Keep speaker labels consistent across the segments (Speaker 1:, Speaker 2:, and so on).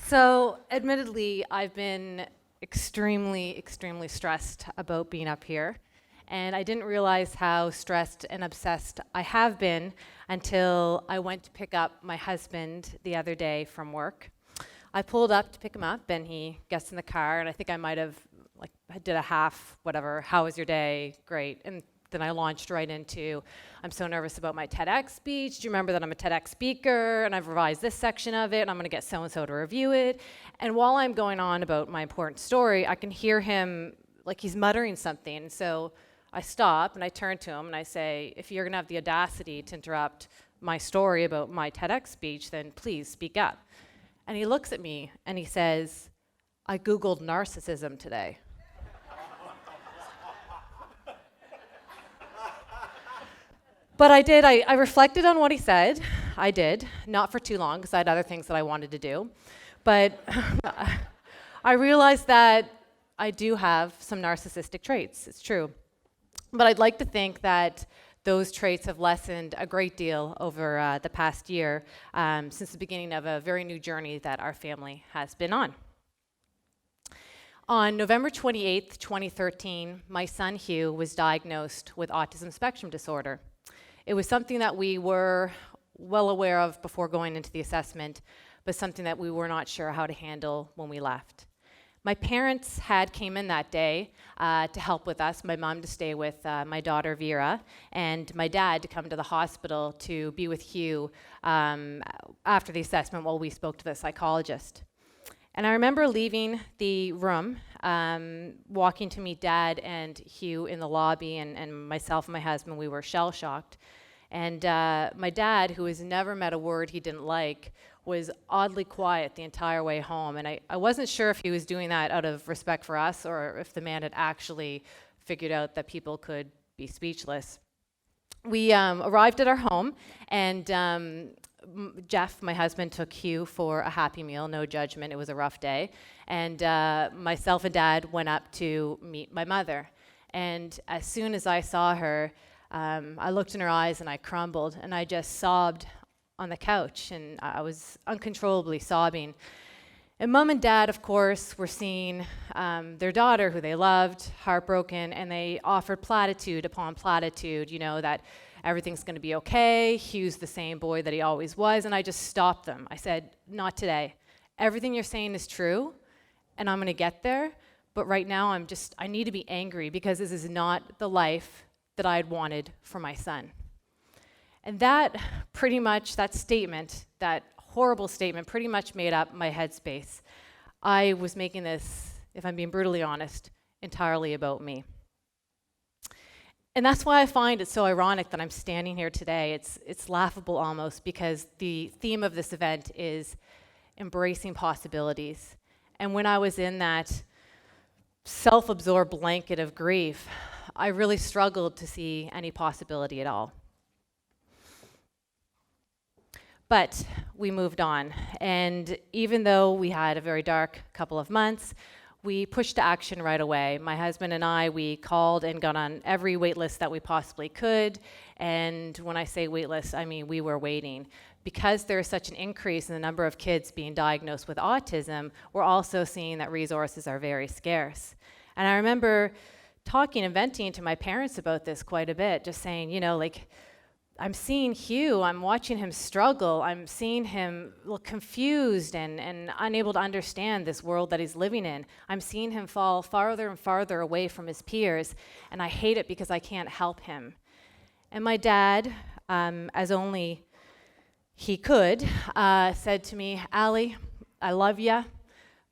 Speaker 1: So, admittedly, I've been extremely stressed about being up here. And I didn't realize how stressed and obsessed I have been until I went to pick up my husband the other day from work. I pulled up to pick him up, and he gets in the car, and I think I might have, I did a half, whatever, how was your day? Great. And then I launched right into, I'm so nervous about my TEDx speech. Do you remember that I'm a TEDx speaker and I've revised this section of it and I'm going to get so-and-so to review it? And while I'm going on about my important story, I can hear him, like he's muttering something. So I stop and I turn to him and I say, if you're going to have the audacity to interrupt my story about my TEDx speech, then please speak up. And he looks at me and he says, I Googled narcissism today. But I did, I reflected on what he said. I did, not for too long, because I had other things that I wanted to do. But I realized that I do have some narcissistic traits, it's true. But I'd like to think that those traits have lessened a great deal over the past year, since the beginning of a very new journey that our family has been on. On November 28th, 2013, my son Hugh was diagnosed with autism spectrum disorder. It was something that we were well aware of before going into the assessment, but something that we were not sure how to handle when we left. My parents came in that day to help with us, my mom to stay with my daughter Vera, and my dad to come to the hospital to be with Hugh after the assessment while we spoke to the psychologist. And I remember leaving the room, walking to meet Dad and Hugh in the lobby, and myself and my husband, we were shell-shocked. And my dad, who has never met a word he didn't like, was oddly quiet the entire way home. And I wasn't sure if he was doing that out of respect for us or if the man had actually figured out that people could be speechless. We arrived at our home, and Jeff, my husband, took Hugh for a Happy Meal, no judgment, it was a rough day. And myself and Dad went up to meet my mother. And as soon as I saw her, I looked in her eyes and I crumbled, and I just sobbed on the couch, and I was uncontrollably sobbing. And Mom and Dad, of course, were seeing their daughter, who they loved, heartbroken, and they offered platitude upon platitude, that everything's going to be okay, Hugh's the same boy that he always was, and I just stopped them. I said, not today. Everything you're saying is true, and I'm going to get there, but right now I need to be angry because this is not the life that I had wanted for my son. And that statement, that horrible statement, pretty much made up my headspace. I was making this, if I'm being brutally honest, entirely about me. And that's why I find it so ironic that I'm standing here today. It's laughable almost, because the theme of this event is embracing possibilities. And when I was in that self-absorbed blanket of grief, I really struggled to see any possibility at all. But we moved on, and even though we had a very dark couple of months, we pushed to action right away. My husband and I, we called and got on every wait list that we possibly could, and when I say wait list, I mean we were waiting. Because there is such an increase in the number of kids being diagnosed with autism, we're also seeing that resources are very scarce. And I remember talking and venting to my parents about this quite a bit, just saying, I'm seeing Hugh, I'm watching him struggle, I'm seeing him look confused and unable to understand this world that he's living in. I'm seeing him fall farther and farther away from his peers, and I hate it because I can't help him. And my dad, as only he could, said to me, Allie, I love you,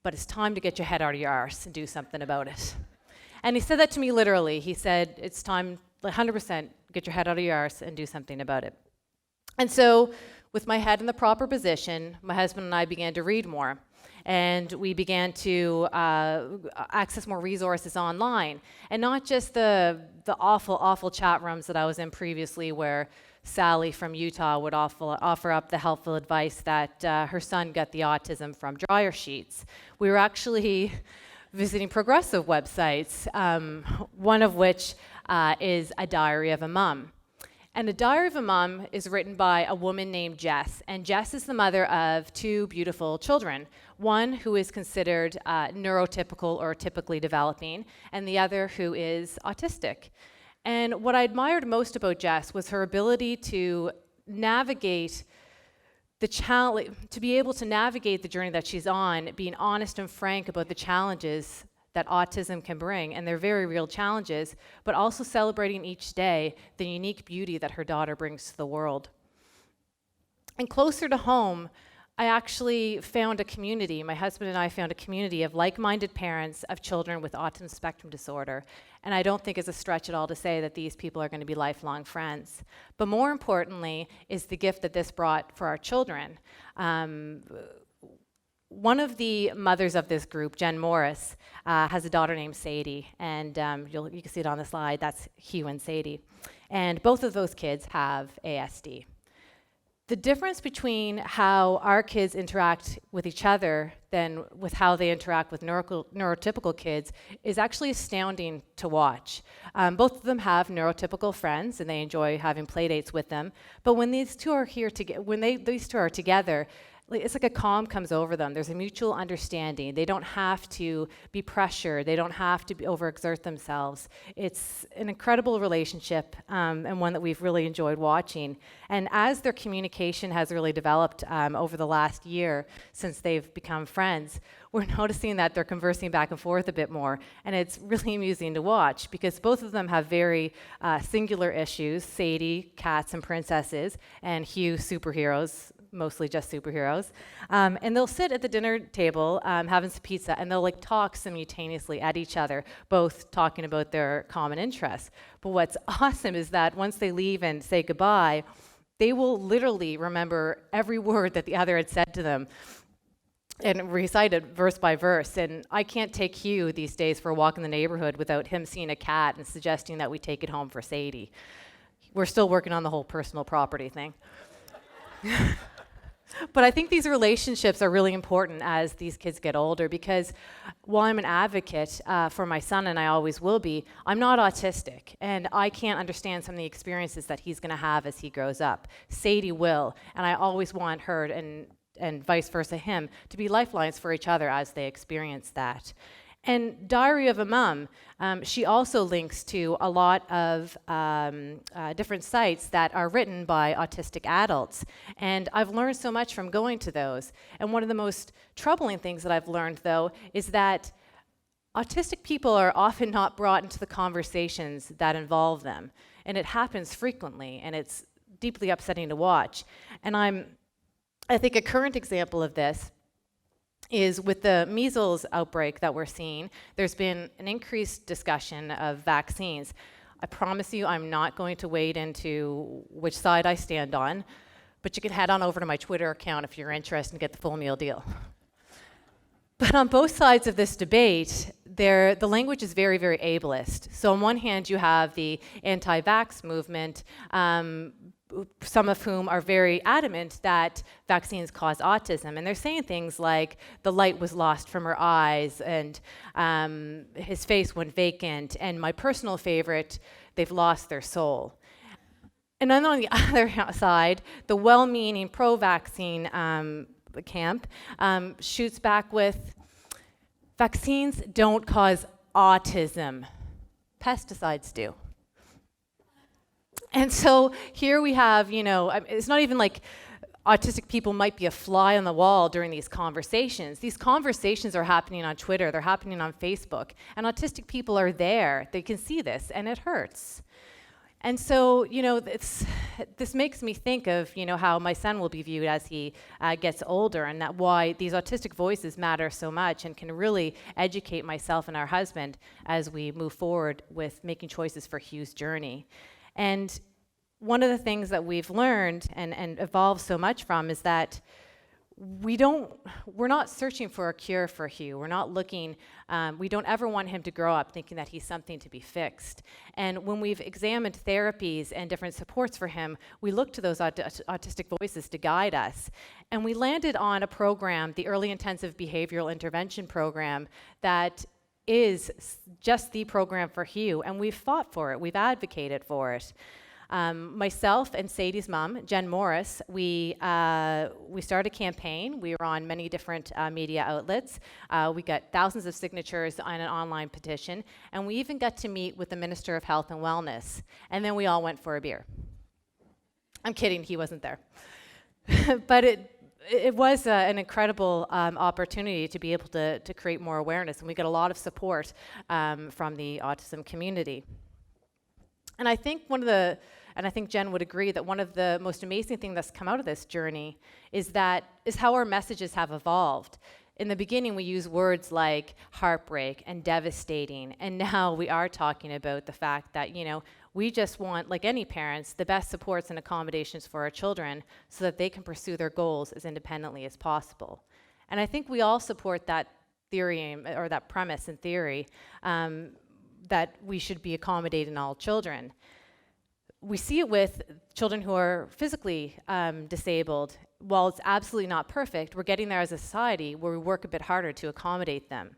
Speaker 1: but it's time to get your head out of your arse and do something about it. And he said that to me literally. He said, it's time, 100%, get your head out of your arse and do something about it. And so, with my head in the proper position, my husband and I began to read more. And we began to access more resources online. And not just the awful chat rooms that I was in previously, where Sally from Utah would offer up the helpful advice that her son got the autism from dryer sheets. We were actually visiting progressive websites, one of which is A Diary of a Mom. And A Diary of a Mom is written by a woman named Jess. And Jess is the mother of two beautiful children, one who is considered neurotypical or typically developing, and the other who is autistic. And what I admired most about Jess was her ability to navigate the challenge, to be able to navigate the journey that she's on, being honest and frank about the challenges that autism can bring, and they're very real challenges, but also celebrating each day the unique beauty that her daughter brings to the world. And closer to home, I actually found a community, my husband and I found a community of like-minded parents of children with autism spectrum disorder. And I don't think it's a stretch at all to say that these people are going to be lifelong friends. But more importantly is the gift that this brought for our children. One of the mothers of this group, Jen Morris, has a daughter named Sadie, and you can see it on the slide, that's Hugh and Sadie. And both of those kids have ASD. The difference between how our kids interact with each other than with how they interact with neurotypical kids is actually astounding to watch. Both of them have neurotypical friends and they enjoy having play dates with them. But when these two are these two are together, it's like a calm comes over them. There's a mutual understanding. They don't have to be pressured. They don't have to overexert themselves. It's an incredible relationship and one that we've really enjoyed watching. And as their communication has really developed over the last year since they've become friends, we're noticing that they're conversing back and forth a bit more. And it's really amusing to watch because both of them have very singular issues. Sadie, cats and princesses, and Hugh, superheroes. Mostly just superheroes, and they'll sit at the dinner table having some pizza, and they'll like talk simultaneously at each other, both talking about their common interests. But what's awesome is that once they leave and say goodbye, they will literally remember every word that the other had said to them and recite it verse by verse. And I can't take Hugh these days for a walk in the neighborhood without him seeing a cat and suggesting that we take it home for Sadie. We're still working on the whole personal property thing. But I think these relationships are really important as these kids get older because while I'm an advocate for my son, and I always will be, I'm not autistic, and I can't understand some of the experiences that he's going to have as he grows up. Sadie will, and I always want her and vice versa him to be lifelines for each other as they experience that. And Diary of a Mom, she also links to a lot of different sites that are written by autistic adults. And I've learned so much from going to those. And one of the most troubling things that I've learned, though, is that autistic people are often not brought into the conversations that involve them. And it happens frequently, and it's deeply upsetting to watch. And I think a current example of this is with the measles outbreak that we're seeing. There's been an increased discussion of vaccines. I promise you I'm not going to wade into which side I stand on, but you can head on over to my Twitter account if you're interested and get the full meal deal. But on both sides of this debate, the language is very, very ableist. So on one hand, you have the anti-vax movement, some of whom are very adamant that vaccines cause autism. And they're saying things like, the light was lost from her eyes, and his face went vacant, and my personal favorite, they've lost their soul. And then on the other side, the well-meaning pro-vaccine camp shoots back with, vaccines don't cause autism. Pesticides do. And so here we have, it's not even like autistic people might be a fly on the wall during these conversations. These conversations are happening on Twitter, they're happening on Facebook, and autistic people are there. They can see this, and it hurts. And so, this makes me think of, how my son will be viewed as he gets older, and that why these autistic voices matter so much and can really educate myself and our husband as we move forward with making choices for Hugh's journey. And one of the things that we've learned and evolved so much from is that we're not searching for a cure for Hugh. We're not looking, we don't ever want him to grow up thinking that he's something to be fixed. And when we've examined therapies and different supports for him, we look to those autistic voices to guide us. And we landed on a program, the Early Intensive Behavioral Intervention Program, that is just the program for Hugh, and we've fought for it, we've advocated for it. Myself and Sadie's mom, Jen Morris, we started a campaign. We were on many different media outlets. We got thousands of signatures on an online petition, and we even got to meet with the Minister of Health and Wellness. And then we all went for a beer. I'm kidding, he wasn't there. But it was an incredible opportunity to be able to create more awareness, and we got a lot of support from the autism community. And I think I think Jen would agree that one of the most amazing things that's come out of this journey is how our messages have evolved. In the beginning, we used words like heartbreak and devastating, and now we are talking about the fact that, we just want, like any parents, the best supports and accommodations for our children so that they can pursue their goals as independently as possible. And I think we all support that theory, or that premise in theory, that we should be accommodating all children. We see it with children who are physically disabled. While it's absolutely not perfect, we're getting there as a society where we work a bit harder to accommodate them.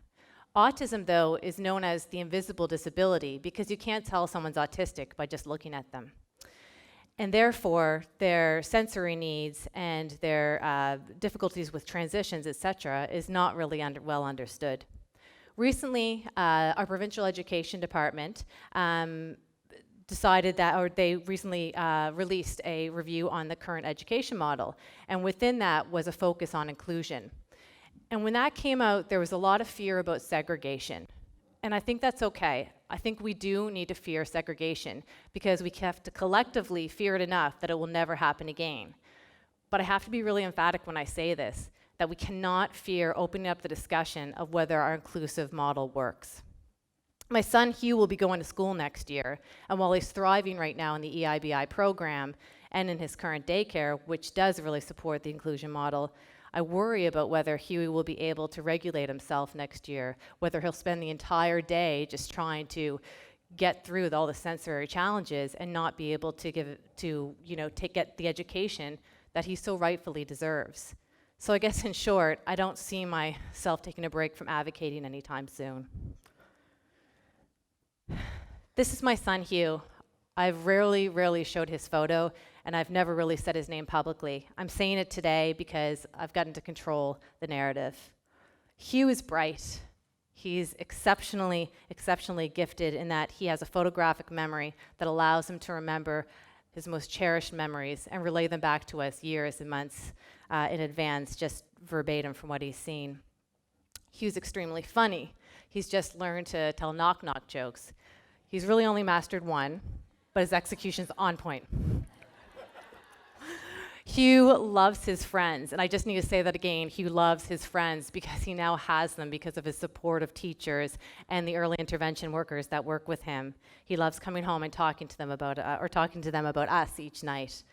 Speaker 1: Autism, though, is known as the invisible disability because you can't tell someone's autistic by just looking at them. And therefore, their sensory needs and their difficulties with transitions, etc., is not really well understood. Recently, our provincial education department decided that, or they recently released a review on the current education model, and within that was a focus on inclusion. And when that came out, there was a lot of fear about segregation. And I think that's okay. I think we do need to fear segregation because we have to collectively fear it enough that it will never happen again. But I have to be really emphatic when I say this, that we cannot fear opening up the discussion of whether our inclusive model works. My son Hugh will be going to school next year, and while he's thriving right now in the EIBI program and in his current daycare, which does really support the inclusion model, I worry about whether Huey will be able to regulate himself next year, whether he'll spend the entire day just trying to get through all the sensory challenges and not be able to get the education that he so rightfully deserves. So I guess in short, I don't see myself taking a break from advocating anytime soon. This is my son Hugh. I've rarely showed his photo, and I've never really said his name publicly. I'm saying it today because I've gotten to control the narrative. Hugh is bright. He's exceptionally gifted in that he has a photographic memory that allows him to remember his most cherished memories and relay them back to us years and months in advance, just verbatim from what he's seen. Hugh's extremely funny. He's just learned to tell knock-knock jokes. He's really only mastered one, but his execution's on point. Hugh loves his friends, and I just need to say that again. Hugh loves his friends because he now has them because of his support of teachers and the early intervention workers that work with him. He loves coming home and talking to them about us each night.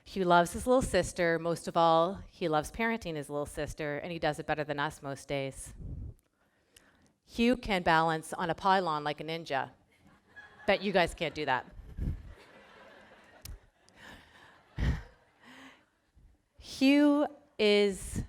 Speaker 1: Hugh loves his little sister. Most of all, he loves parenting his little sister, and he does it better than us most days. Hugh can balance on a pylon like a ninja. Bet you guys can't do that. Hugh is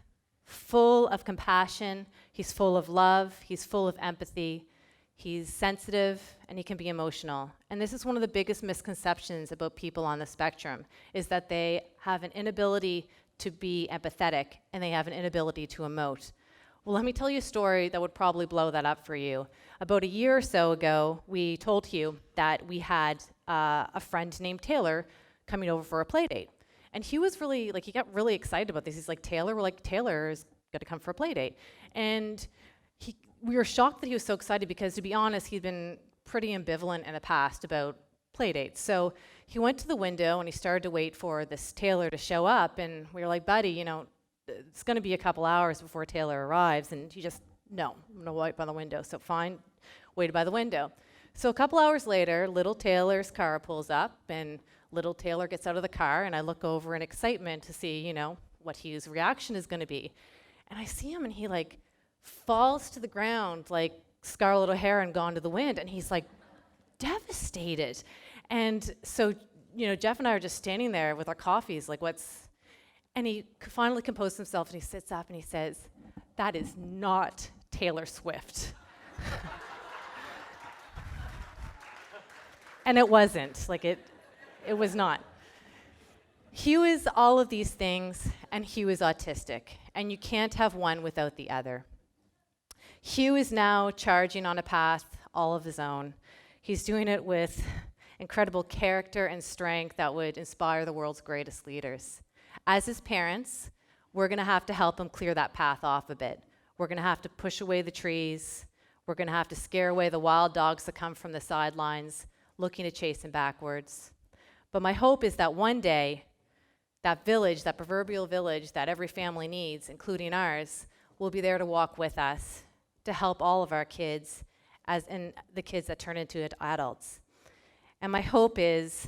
Speaker 1: full of compassion, he's full of love, he's full of empathy, he's sensitive, and he can be emotional. And this is one of the biggest misconceptions about people on the spectrum, is that they have an inability to be empathetic and they have an inability to emote. Well, let me tell you a story that would probably blow that up for you. About a year or so ago, we told Hugh that we had a friend named Taylor coming over for a play date. And Hugh was really, he got really excited about this. He's like, Taylor? We're like, Taylor's got to come for a play date. And we were shocked that he was so excited because, to be honest, he'd been pretty ambivalent in the past about play dates. So he went to the window and he started to wait for this Taylor to show up. And we were like, buddy, it's going to be a couple hours before Taylor arrives. And he just, no, I'm going to wait by the window. So fine, waited by the window. So a couple hours later, little Taylor's car pulls up and little Taylor gets out of the car, and I look over in excitement to see, what Hugh's reaction is going to be. And I see him, and he falls to the ground like Scarlett O'Hara and Gone to the Wind, and he's devastated. And so, Jeff and I are just standing there with our coffees, and he finally composes himself, and he sits up and he says, "That is not Taylor Swift." And it wasn't. It was not. Hugh is all of these things, and Hugh is autistic, and you can't have one without the other. Hugh is now charging on a path all of his own. He's doing it with incredible character and strength that would inspire the world's greatest leaders. As his parents, we're going to have to help him clear that path off a bit. We're going to have to push away the trees. We're going to have to scare away the wild dogs that come from the sidelines, looking to chase him backwards. But my hope is that one day, that village, that proverbial village that every family needs, including ours, will be there to walk with us, to help all of our kids, and the kids that turn into adults. And my hope is,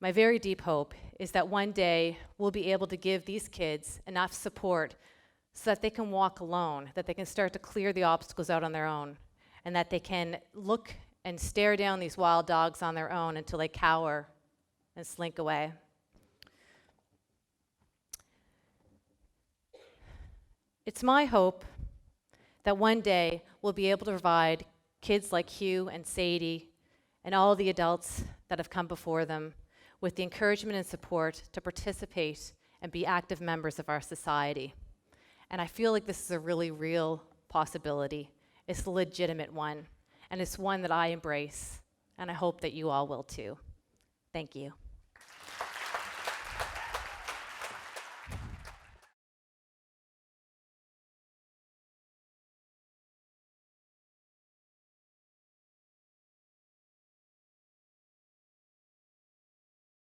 Speaker 1: my very deep hope, is that one day we'll be able to give these kids enough support so that they can walk alone, that they can start to clear the obstacles out on their own, and that they can look and stare down these wild dogs on their own until they cower and slink away. It's my hope that one day we'll be able to provide kids like Hugh and Sadie and all the adults that have come before them with the encouragement and support to participate and be active members of our society. And I feel like this is a really real possibility. It's a legitimate one, and it's one that I embrace, and I hope that you all will too. Thank you.